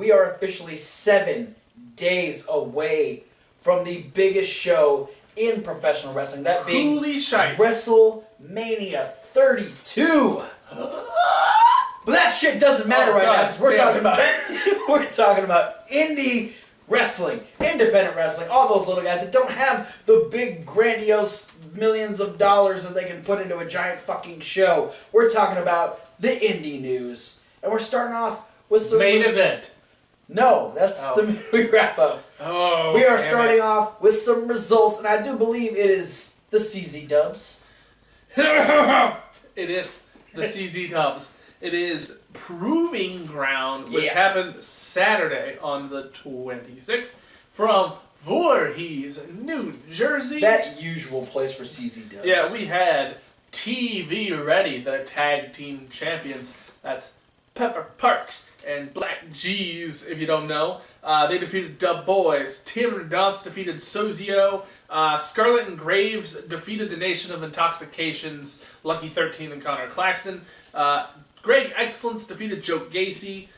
we are officially 7 days away from the biggest show in professional wrestling. That being Holy shite. WrestleMania 32. But that shit doesn't matter right now because we're talking about indie wrestling, independent wrestling, all those little guys that don't have the big grandiose millions of dollars that they can put into a giant fucking show. We're talking about the indie news. And we're starting off with some... Main event. No, that's the minute we wrap up. Oh, we are starting off with some results, and I do believe it is the CZ Dubs. It is the CZ Dubs. It is Proving Ground, which happened Saturday on the 26th from Voorhees, New Jersey. That usual place for CZ Dubs. Yeah, we had TV Ready, the tag team champions. That's Pepper Parks and Black G's, if you don't know. They defeated Dub Boys. Tim Donce defeated Sozio. Scarlet and Graves defeated the Nation of Intoxications, Lucky 13 and Connor Claxton. Greg Excellence defeated Joe Gacy.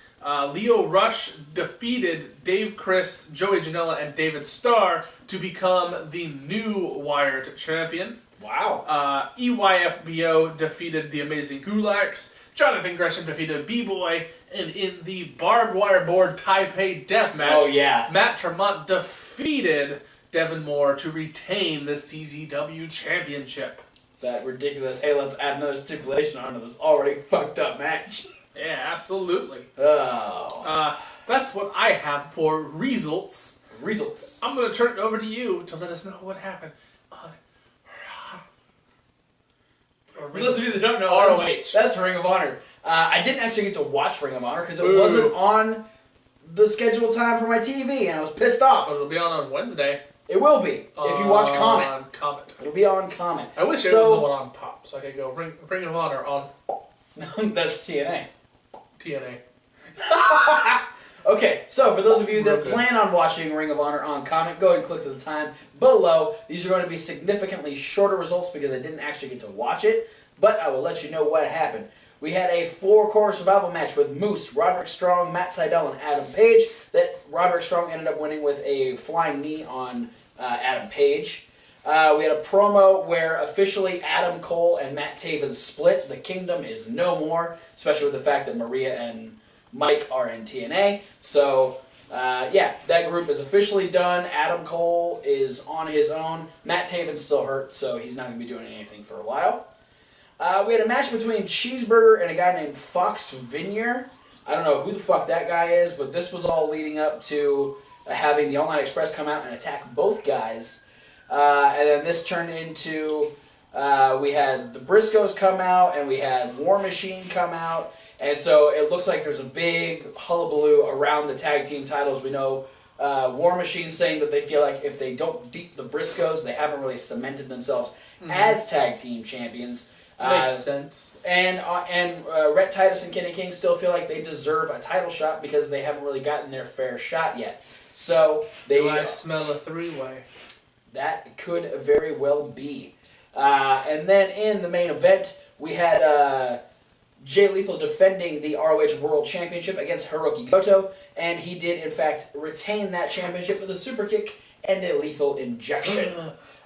Leo Rush defeated Dave Christ, Joey Janela, and David Starr to become the new Wired champion. Wow. EYFBO defeated the Amazing Gulags. Jonathan Gresham defeated B-Boy. And in the barbed wire board Taipei death match, Matt Tremont defeated Devin Moore to retain the CZW championship. That ridiculous, hey, let's add another stipulation onto this already fucked up match. Yeah, absolutely. Oh. That's what I have for results. Results. I'm going to turn it over to you to let us know what happened on For those of you that don't know, ROH. That's Ring of Honor. I didn't actually get to watch Ring of Honor because it wasn't on the scheduled time for my TV, and I was pissed off. But it'll be on Wednesday. It will be, if you watch Comet. On Comet. It'll be on Comet. I wish it was the one on Pop, so I could go Ring of Honor on... That's TNA. TNA. Okay, so for those of you that plan on watching Ring of Honor on Comet, go ahead and click to the time below. These are going to be significantly shorter results because I didn't actually get to watch it, but I will let you know what happened. We had a 4-corner survival match with Moose, Roderick Strong, Matt Sydal, and Adam Page that Roderick Strong ended up winning with a flying knee on Adam Page. We had a promo where officially Adam Cole and Matt Taven split. The Kingdom is no more, especially with the fact that Maria and Mike are in TNA. So, that group is officially done. Adam Cole is on his own. Matt Taven's still hurt, so he's not going to be doing anything for a while. We had a match between Cheeseburger and a guy named Fox Vineyard. I don't know who the fuck that guy is, but this was all leading up to having the All Night Express come out and attack both guys. And then this turned into, we had the Briscoes come out, and we had War Machine come out. And so it looks like there's a big hullabaloo around the tag team titles. We know War Machine saying that they feel like if they don't beat the Briscoes, they haven't really cemented themselves as tag team champions. Makes sense. And Rhett Titus and Kenny King still feel like they deserve a title shot because they haven't really gotten their fair shot yet. So Do I smell a 3-way? That could very well be. And then in the main event, we had Jay Lethal defending the ROH World Championship against Hiroki Goto, and he did in fact retain that championship with a super kick and a lethal injection.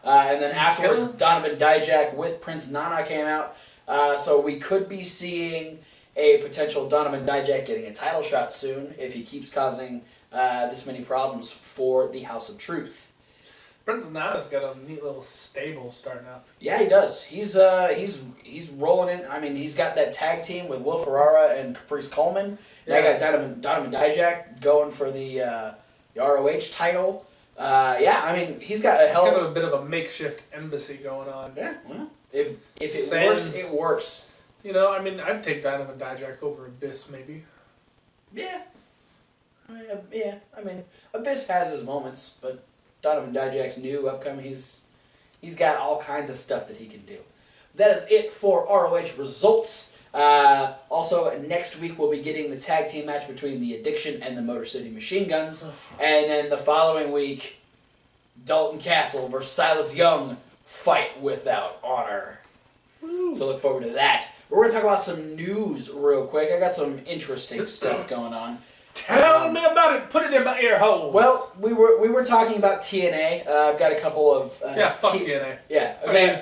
And then afterwards, Donovan Dijak with Prince Nana came out. So we could be seeing a potential Donovan Dijak getting a title shot soon if he keeps causing this many problems for the House of Truth. Prince Nana's got a neat little stable starting out. Yeah, he does. He's rolling in. I mean, he's got that tag team with Will Ferrara and Caprice Coleman. Now you got Donovan Dijak going for the ROH title. I mean, he's got a kind of a bit of a makeshift embassy going on. Yeah, well, if it works, it works. You know, I mean, I'd take Donovan Dijak over Abyss, maybe. Yeah. I mean, Abyss has his moments, but Donovan Dijak's new, upcoming, he's got all kinds of stuff that he can do. That is it for ROH results. Also, next week we'll be getting the tag team match between the Addiction and the Motor City Machine Guns. And then the following week, Dalton Castle versus Silas Young, Fight Without Honor. Woo. So look forward to that. We're going to talk about some news real quick. I got some interesting stuff going on. Tell me about it. Put it in my ear holes. Well, we were talking about TNA. I've got a couple of fuck TNA. Yeah. I mean,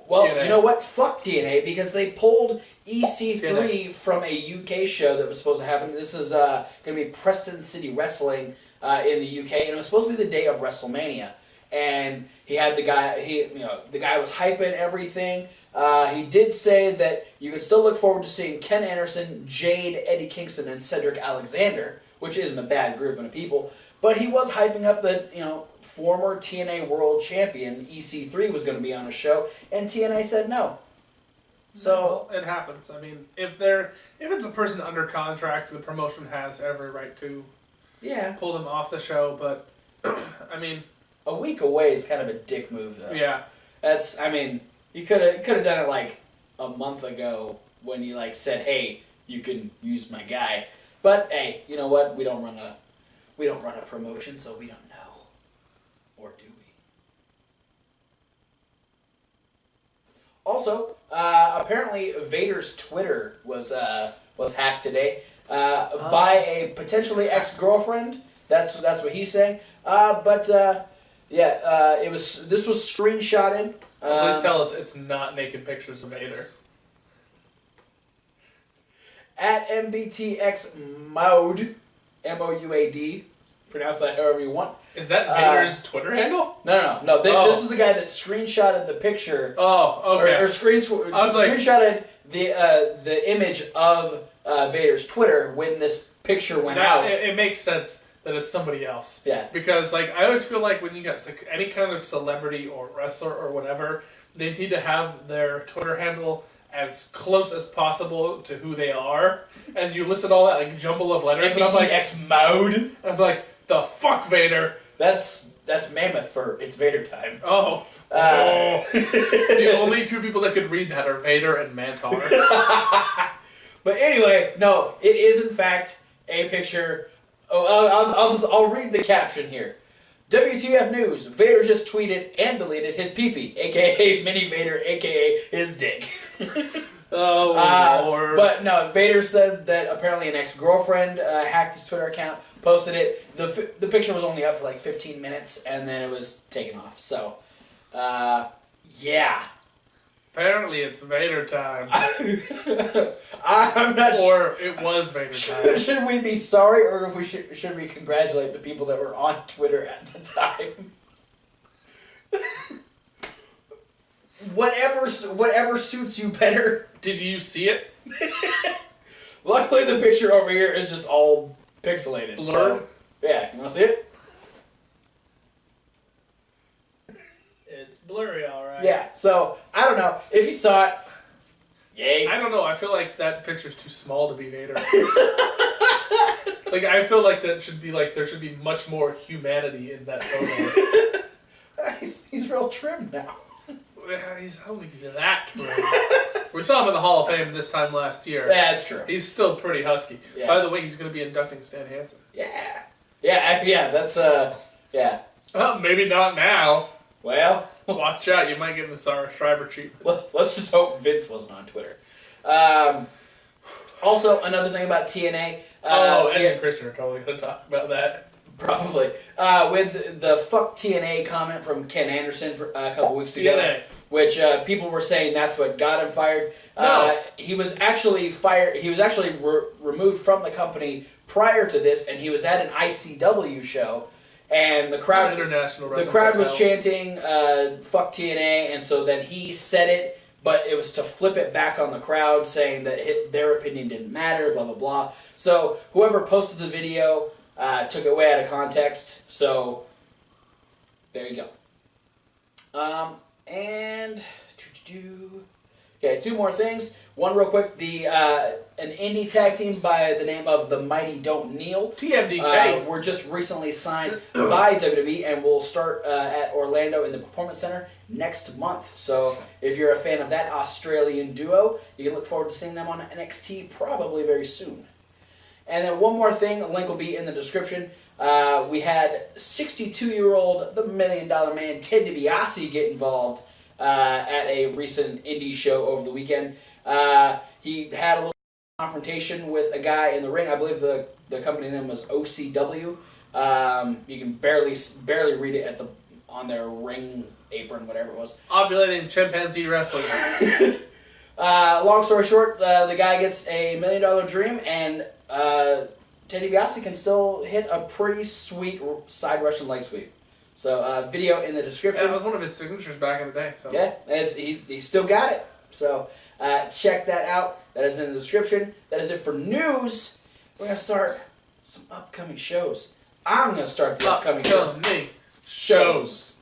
well, TNA. you know what? Fuck TNA because they pulled EC3 TNA. from a UK show that was supposed to happen. This is going to be Preston City Wrestling in the UK, and it was supposed to be the day of WrestleMania. And he had the guy. The guy was hyping everything. He did say that you can still look forward to seeing Ken Anderson, Jade, Eddie Kingston, and Cedric Alexander, which isn't a bad grouping of people. But he was hyping up that former TNA World Champion EC3 was going to be on a show, and TNA said no. So well, it happens. I mean, if it's a person under contract, the promotion has every right to pull them off the show. But I mean, a week away is kind of a dick move, though. Yeah, you could have done it like a month ago when you said, "Hey, you can use my guy." But hey, you know what? We don't run a promotion, so we don't know, or do we? Also, apparently Vader's Twitter was hacked today by a potentially ex-girlfriend. That's what he's saying. This was screenshotted. Please tell us it's not naked pictures of Vader. At MBTX Mouad, pronounce that however you want. Is that Vader's Twitter handle? No. This is the guy that screenshotted the picture. Oh, okay. Screenshotted the image of Vader's Twitter when this picture went out. It makes sense that it's somebody else. Yeah. Because I always feel like when you got any kind of celebrity or wrestler or whatever, they need to have their Twitter handle as close as possible to who they are, and you listen all that jumble of letters, and I'm like, X mode. I'm like, the fuck, Vader. That's mammoth for it's Vader time. Oh. The only two people that could read that are Vader and Mantar. But anyway, no, it is in fact a picture. I'll read the caption here. WTF News, Vader just tweeted and deleted his pee-pee, a.k.a. Mini Vader, a.k.a. his dick. Oh, Lord. But no, Vader said that apparently an ex-girlfriend hacked his Twitter account, posted it. The picture was only up for 15 minutes, and then it was taken off. So, yeah. Apparently it's Vader time. I'm not sure. Or it was Vader time. Should we be sorry, or should we congratulate the people that were on Twitter at the time? Whatever suits you better. Did you see it? Luckily, the picture over here is just all pixelated. Blurred? So, yeah, you want to see it? It's blurry, alright. Yeah, so, I don't know. If you saw it, yay. I don't know. I feel like that picture's too small to be Vader. I feel like that should be there should be much more humanity in that photo. He's real trim now. I don't think he's that trim. We saw him in the Hall of Fame this time last year. Yeah, that's true. He's still pretty husky. Yeah. By the way, he's going to be inducting Stan Hansen. Yeah. Yeah, that's, yeah. Well, maybe not now. Well, watch out. You might get the Sarah Schreiber treatment. Let's just hope Vince wasn't on Twitter. Also, another thing about TNA. Ed and Christian are totally going to talk about that. Probably. With the fuck TNA comment from Ken Anderson a couple weeks ago. TNA. Which people were saying that's what got him fired. No. He was actually fired. He was actually removed from the company prior to this, and he was at an ICW show, and the crowd, International Wrestling was chanting "fuck TNA," and so then he said it, but it was to flip it back on the crowd, saying that their opinion didn't matter, blah blah blah. So whoever posted the video took it way out of context. So there you go. And okay, two more things. One real quick. An indie tag team by the name of the Mighty Don't Kneel. TMDK. Were just recently signed by WWE and will start at Orlando in the Performance Center next month. So if you're a fan of that Australian duo, you can look forward to seeing them on NXT probably very soon. And then one more thing, a link will be in the description. We had 62-year-old, the $1 Million Man, Ted DiBiase get involved at a recent indie show over the weekend. He had a little confrontation with a guy in the ring. I believe the the company name was OCW. You can barely read it on their ring apron, whatever it was. Ovulating chimpanzee wrestling. Long story short, the guy gets a $1 million dream, and Ted DiBiase can still hit a pretty sweet side Russian leg sweep. So video in the description. Yeah, that was one of his signatures back in the day. So. Yeah, he still got it. So check that out. That is in the description. That is it for news. We're going to start some upcoming shows. I'm going to start the upcoming shows.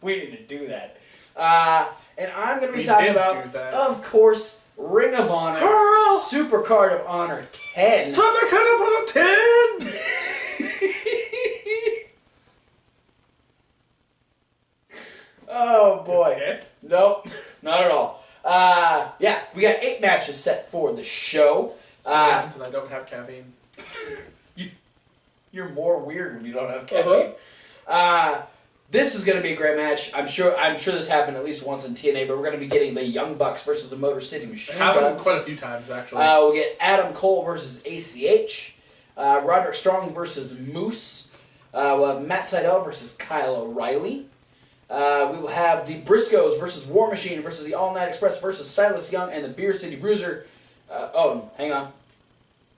We need to do that. And I'm going to be talking about, of course, Ring of Honor, Super Card of Honor 10. Super Card of Honor 10! Oh, boy. Okay. Nope, not at all. Yeah, we got 8 matches set for the show. So what happens when I don't have caffeine? You're more weird when you don't have caffeine. This is going to be a great match. I'm sure this happened at least once in TNA, but we're going to be getting the Young Bucks versus the Motor City Machine Guns. Happened quite a few times, actually. We'll get Adam Cole versus ACH. Roderick Strong versus Moose. We'll have Matt Sydal versus Kyle O'Reilly. We will have the Briscoes versus War Machine versus the All Night Express versus Silas Young and the Beer City Bruiser. Hang on.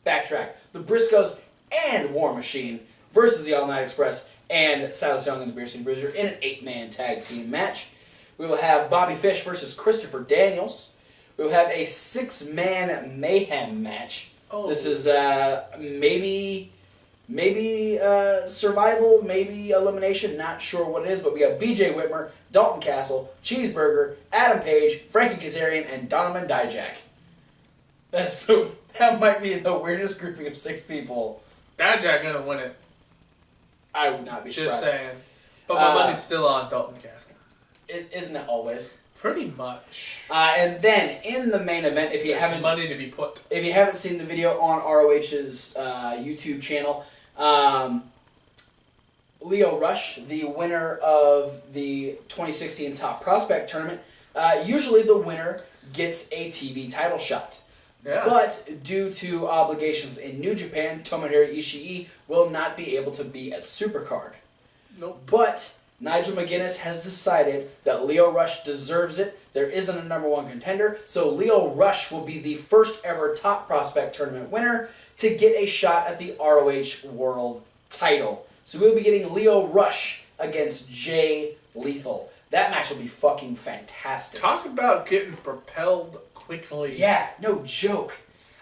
Backtrack. The Briscoes and War Machine versus the All Night Express and Silas Young and the Beer City Bruiser in an 8-man tag team match. We will have Bobby Fish versus Christopher Daniels. We will have a 6-man Mayhem match. Oh. This is maybe survival, maybe elimination, not sure what it is, but we have BJ Whitmer, Dalton Castle, Cheeseburger, Adam Page, Frankie Kazarian, and Donovan Dijak. That might be the weirdest grouping of 6 people. Dijak gonna win it. I would not be surprised. Just saying. But my money's still on Dalton Castle. Isn't it always? Pretty much. And then in the main event, if you haven't seen the video on ROH's YouTube channel, Lio Rush, the winner of the 2016 Top Prospect Tournament, usually the winner gets a TV title shot. Yeah. But due to obligations in New Japan, Tomohiro Ishii will not be able to be at Supercard. Nope. But Nigel McGuinness has decided that Lio Rush deserves it. There isn't a number 1 contender, so Lio Rush will be the first ever Top Prospect Tournament winner to get a shot at the ROH World title. So we'll be getting Lio Rush against Jay Lethal. That match will be fucking fantastic. Talk about getting propelled quickly. Yeah, no joke.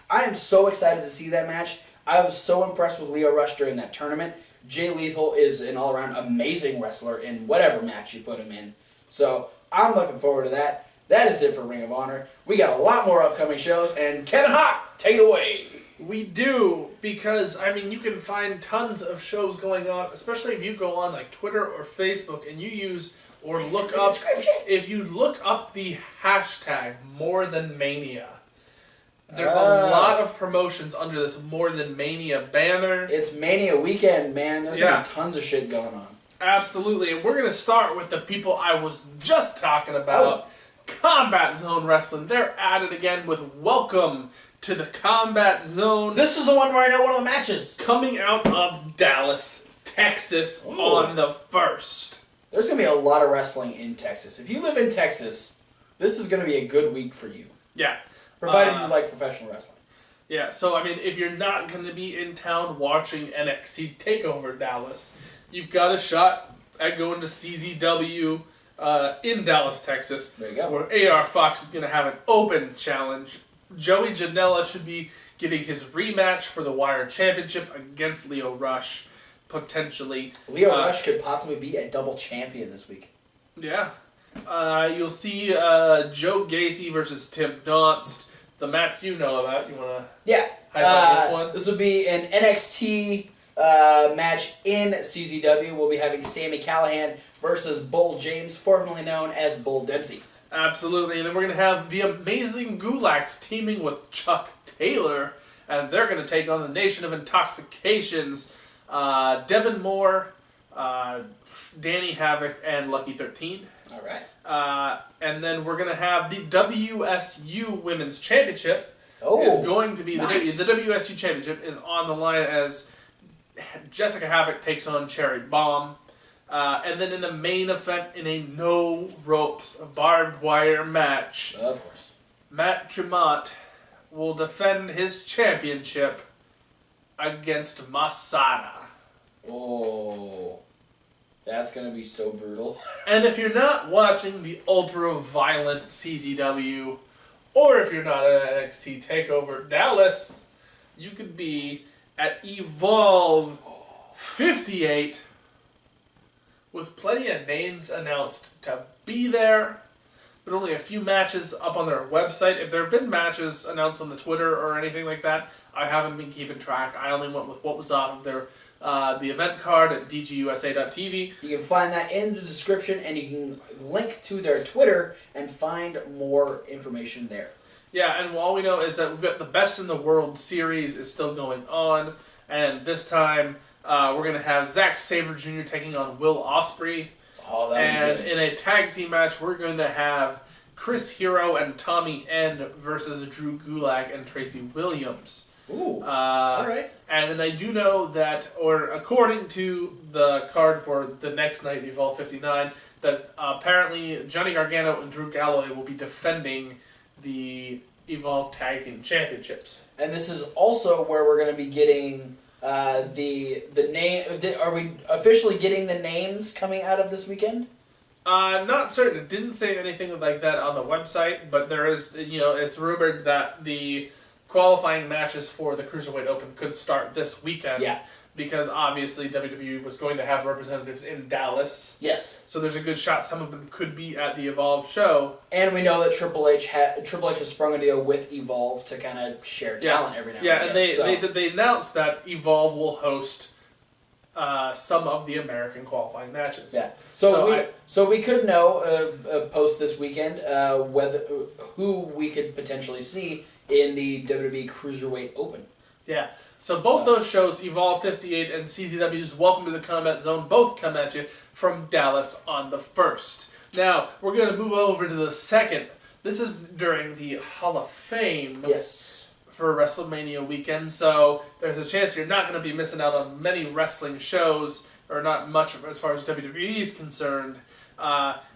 I am so excited to see that match. I was so impressed with Lio Rush during that tournament. Jay Lethal is an all-around amazing wrestler in whatever match you put him in. So I'm looking forward to that. That is it for Ring of Honor. We got a lot more upcoming shows, and Kevin Hawk, take it away. We do, because, you can find tons of shows going on, especially if you go on like Twitter or Facebook and you use or look up, if you look up the hashtag More Than Mania, there's a lot of promotions under this More Than Mania banner. It's Mania weekend, man. There's going to be tons of shit going on. Absolutely, and we're going to start with the people I was just talking about. Combat Zone Wrestling. They're at it again with Welcome to the Combat Zone. This is the one where I know one of the matches. Coming out of Dallas, Texas on the 1st. There's going to be a lot of wrestling in Texas. If you live in Texas, this is going to be a good week for you. Yeah. Provided you like professional wrestling. Yeah, so, if you're not going to be in town watching NXT TakeOver Dallas, you've got a shot at going to CZW in Dallas, Texas. There you go. Where AR Fox is going to have an open challenge. Joey Janela should be getting his rematch for the Wire Championship against Lio Rush. Potentially. Lio Rush could possibly be a double champion this week. Yeah. You'll see Joe Gacy versus Tim Donst. The match you know about. You want to hype up this one? This will be an NXT match in CZW. We'll be having Sami Callihan versus Bull James, formerly known as Bull Dempsey. Absolutely. And then we're going to have the Amazing Gulags teaming with Chuck Taylor. And they're going to take on the Nation of Intoxications. Devin Moore, Danny Havoc, and Lucky 13. All right. And then we're going to have the WSU Women's Championship. is going to be nice. the WSU Championship is on the line as Jessica Havoc takes on Cherry Bomb. And then in the main event, in a no ropes barbed wire match, Of course, Matt Tremont will defend his championship against Masada. Oh, that's gonna be so brutal. And if you're not watching the ultra-violent CZW, or if you're not at NXT TakeOver Dallas, you could be at Evolve 58 with plenty of names announced to be there, but only a few matches up on their website. If there have been matches announced on the Twitter or anything like that, I haven't been keeping track. I only went with what was on their the event card at dgusa.tv. You can find that in the description, and you can link to their Twitter and find more information there. Yeah, and all we know is that we've got the Best in the World series is still going on, and this time we're going to have Zack Sabre Jr. taking on Will Ospreay. Oh, that And would be in a tag team match, we're going to have Chris Hero and Tommy End versus Drew Gulak and Tracy Williams. Ooh, all right. And then I do know that, or according to the card for the next night, Evolve 59, that apparently Johnny Gargano and Drew Galloway will be defending the Evolve Tag Team Championships. And this is also where we're going to be getting the name. Are we officially getting the names coming out of this weekend? Not certain. It didn't say anything like that on the website, but there is, it's rumored that the qualifying matches for the Cruiserweight Open could start this weekend. Yeah. Because obviously WWE was going to have representatives in Dallas. Yes. So there's a good shot some of them could be at the Evolve show. And we know that Triple H has sprung a deal with Evolve to kind of share talent every now and again. Yeah, and they announced that Evolve will host some of the American qualifying matches. Yeah. So we could know post this weekend who we could potentially see in the WWE Cruiserweight Open. Yeah. So both those shows, Evolve 58 and CZW's Welcome to the Combat Zone, both come at you from Dallas on the 1st. Now, we're going to move over to the 2nd. This is during the Hall of Fame. Yes. For WrestleMania weekend, so there's a chance you're not going to be missing out on many wrestling shows, or not much as far as WWE is concerned,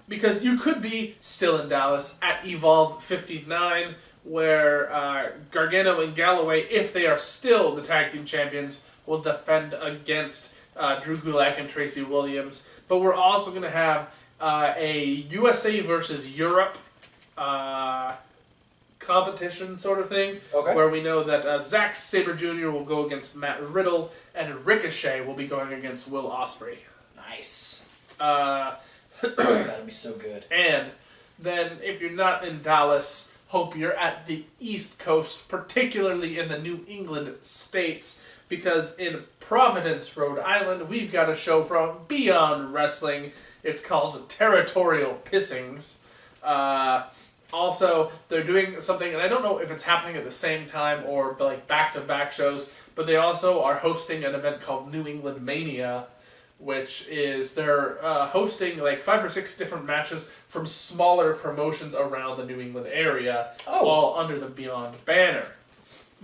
because you could be still in Dallas at Evolve 59, where Gargano and Galloway, if they are still the tag team champions, will defend against Drew Gulak and Tracy Williams. But we're also going to have a USA versus Europe competition sort of thing, where we know that Zack Sabre Jr. will go against Matt Riddle, and Ricochet will be going against Will Ospreay. Nice. That'd be so good. And then, if you're not in Dallas, hope you're at the East Coast, particularly in the New England states, because in Providence, Rhode Island, we've got a show from Beyond Wrestling. It's called Territorial Pissings. Also, they're doing something, and I don't know if it's happening at the same time or like back-to-back shows, but they also are hosting an event called New England Mania, which is they're hosting like 5 or 6 different matches from smaller promotions around the New England area, all under the Beyond banner.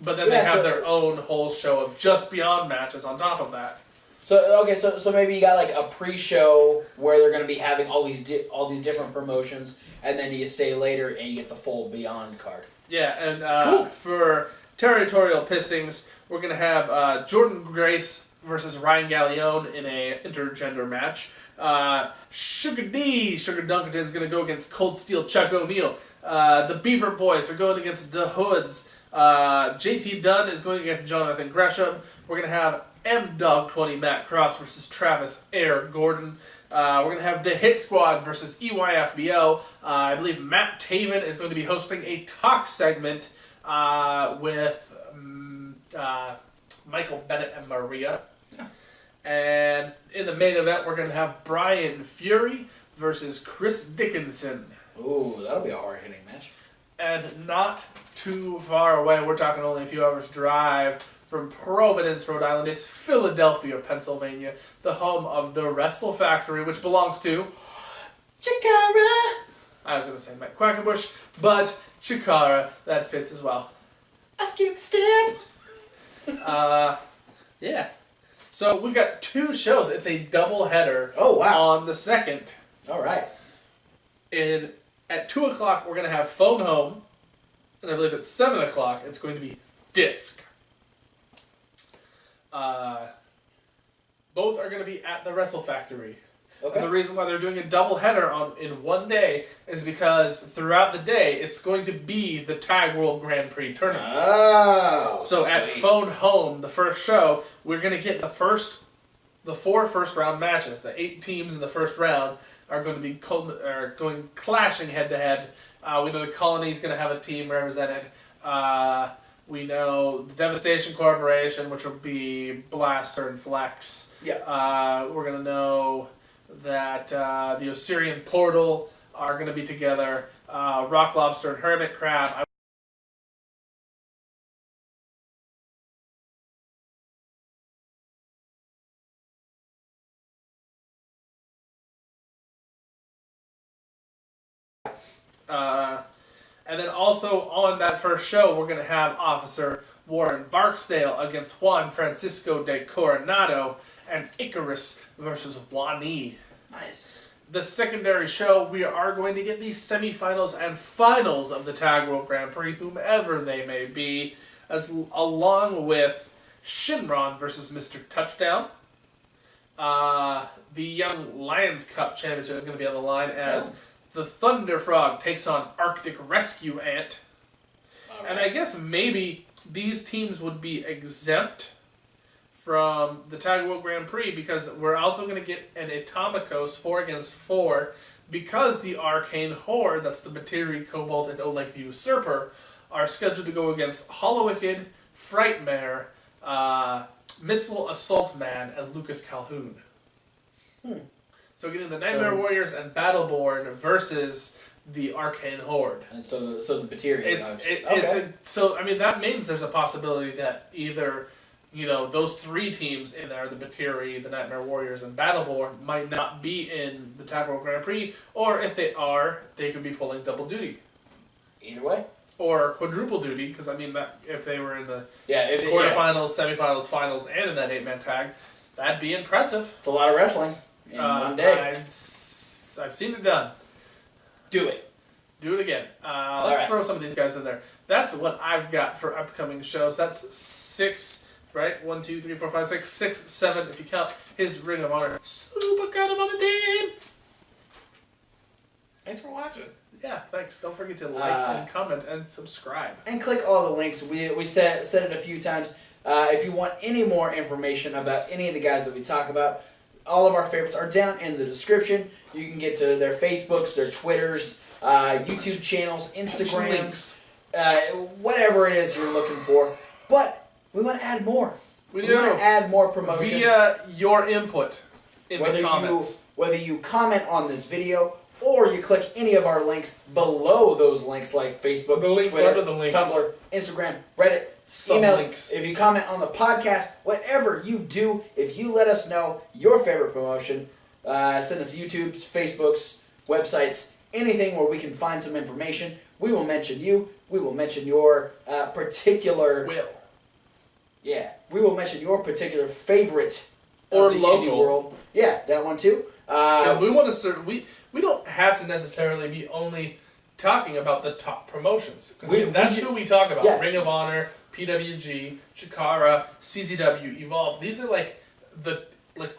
But then they have their own whole show of just Beyond matches on top of that. So maybe you got like a pre-show where they're going to be having all these different promotions, and then you stay later and you get the full Beyond card. Yeah, and for Territorial Pissings, we're going to have Jordan Grace versus Ryan Gallione in a intergender match. Sugar Dunkerton is going to go against Cold Steel Chuck O'Neal. The Beaver Boys are going against the Hoods. JT Dunn is going against Jonathan Gresham. We're going to have M-Dog 20 Matt Cross versus Travis Air Gordon. We're going to have the Hit Squad versus EYFBO. I believe Matt Taven is going to be hosting a talk segment with Michael Bennett and Maria. And in the main event, we're going to have Brian Fury versus Chris Dickinson. Ooh, that'll be a hard-hitting match. And not too far away, we're talking only a few hours drive from Providence, Rhode Island, is Philadelphia, Pennsylvania, the home of the Wrestle Factory, which belongs to Chikara. I was going to say Mike Quackenbush, but Chikara, that fits as well. I skipped a step. Yeah. So we've got 2 shows. It's a double header. Oh, wow. On the 2nd. All right. And at 2 o'clock, we're going to have Phone Home. And I believe at 7 o'clock, it's going to be Disc. Both are going to be at the Wrestle Factory. Okay. And the reason why they're doing a double header in one day is because throughout the day, it's going to be the Tag World Grand Prix tournament. Oh, so sweet. at Phone Home, the first show, we're going to get the 4 first round matches. The 8 teams in the first round are going to be going clashing head to head. We know the Colony's going to have a team represented. We know the Devastation Corporation, which will be Blaster and Flex. Yeah. We're going to know that the Osirian Portal are going to be together. Rock Lobster and Hermit Crab. And then also on that first show, we're going to have Officer Warren Barksdale against Juan Francisco de Coronado and Icarus versus Wani. Nice. The secondary show, we are going to get the semifinals and finals of the Tag World Grand Prix, whomever they may be, along with Shinron versus Mr. Touchdown. The Young Lions Cup Championship is going to be on the line as the Thunder Frog takes on Arctic Rescue Ant. Right. And I guess maybe these teams would be exempt from the Tag World Grand Prix because we're also going to get an Atomicos 4 against 4 because the Arcane Horde, that's the Bateri, Cobalt, and Oleg the Usurper, are scheduled to go against Hollowicked, Frightmare, Missile Assault Man, and Lucas Calhoun. So getting the Nightmare Warriors and Battleborn versus the Arcane Horde. And so the Bateri. So I mean that means there's a possibility that either those 3 teams in there, the Bateri, the Nightmare Warriors, and Battleborn, might not be in the Tag World Grand Prix, or if they are, they could be pulling double duty. Either way. Or quadruple duty, because I mean that if they were in the quarterfinals, semifinals, finals, and in that 8-man tag, that'd be impressive. It's a lot of wrestling. In one day. I've seen it done. Do it. Do it again. Let's throw some of these guys in there. That's what I've got for upcoming shows. That's 6, right? 1, 2, 3, 4, 5, 6, 6, 7, if you count his Ring of Honor. Super kind of on a team. Thanks for watching. Yeah, thanks. Don't forget to like and comment and subscribe. And click all the links. We said it a few times. If you want any more information about any of the guys that we talk about, all of our favorites are down in the description. You can get to their Facebooks, their Twitters, YouTube channels, Instagrams, whatever it is you're looking for. But we want to add more. We want to add more promotions. Via your input in the comments. Whether you comment on this video or you click any of our links below those links like Facebook, Twitter, Tumblr, Instagram, Reddit, emails. Links. If you comment on the podcast, whatever you do, if you let us know your favorite promotion, send us YouTubes, Facebooks, websites, anything where we can find some information. We will mention you. We will mention your particular... Yeah, we will mention your particular favorite or of the local indie world. Yeah, that one too. Because we want to we don't have to necessarily be only talking about the top promotions. Because that's who we talk about. Yeah. Ring of Honor, PWG, Chikara, CZW, Evolve. These are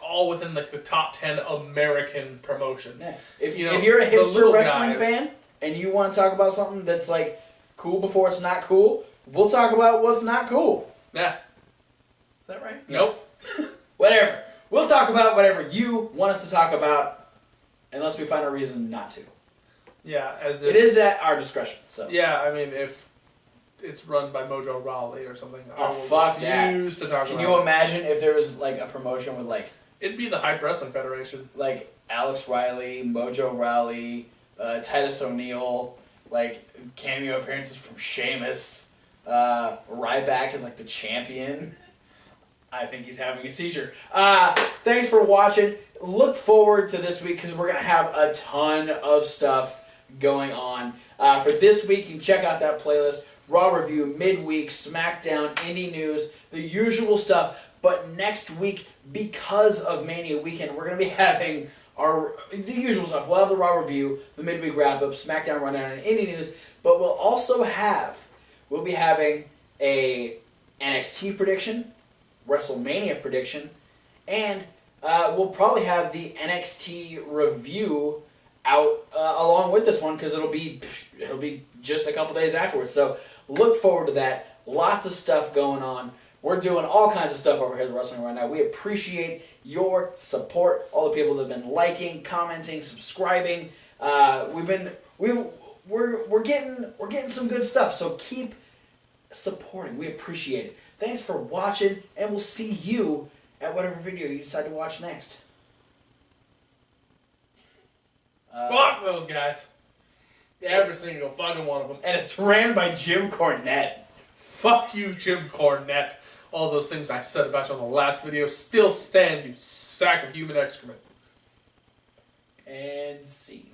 all within the top 10 American promotions. Yeah. If you're a hipster wrestling fan and you want to talk about something that's like cool before it's not cool, we'll talk about what's not cool. Yeah. Is that right? Nope. Whatever. We'll talk about whatever you want us to talk about, unless we find a reason not to. Yeah, it is at our discretion. So yeah, I mean, if it's run by Mojo Rawley or something, fuck that. To talk Can you imagine if there was like a promotion with it'd be the Hype Wrestling Federation, like Alex Riley, Mojo Rawley, Titus O'Neil, cameo appearances from Sheamus, Ryback is the champion. I think he's having a seizure. Thanks for watching. Look forward to this week because we're going to have a ton of stuff going on. For this week, you can check out that playlist Raw review, midweek, SmackDown, indie news, the usual stuff. But next week, because of Mania weekend, we're going to be having the usual stuff. We'll have the Raw review, the midweek wrap-up, SmackDown rundown, and indie news. But we'll be having a NXT prediction, WrestleMania prediction, and we'll probably have the NXT review out along with this one because it'll be just a couple days afterwards. So look forward to that. Lots of stuff going on. We're doing all kinds of stuff over here at the Wrestling right now. We appreciate your support. All the people that have been liking, commenting, subscribing. We're getting some good stuff. So keep supporting. We appreciate it. Thanks for watching, and we'll see you at whatever video you decide to watch next. Fuck those guys. Every single fucking one of them. And it's ran by Jim Cornette. Fuck you, Jim Cornette. All those things I said about you on the last video still stand, you sack of human excrement. And scene.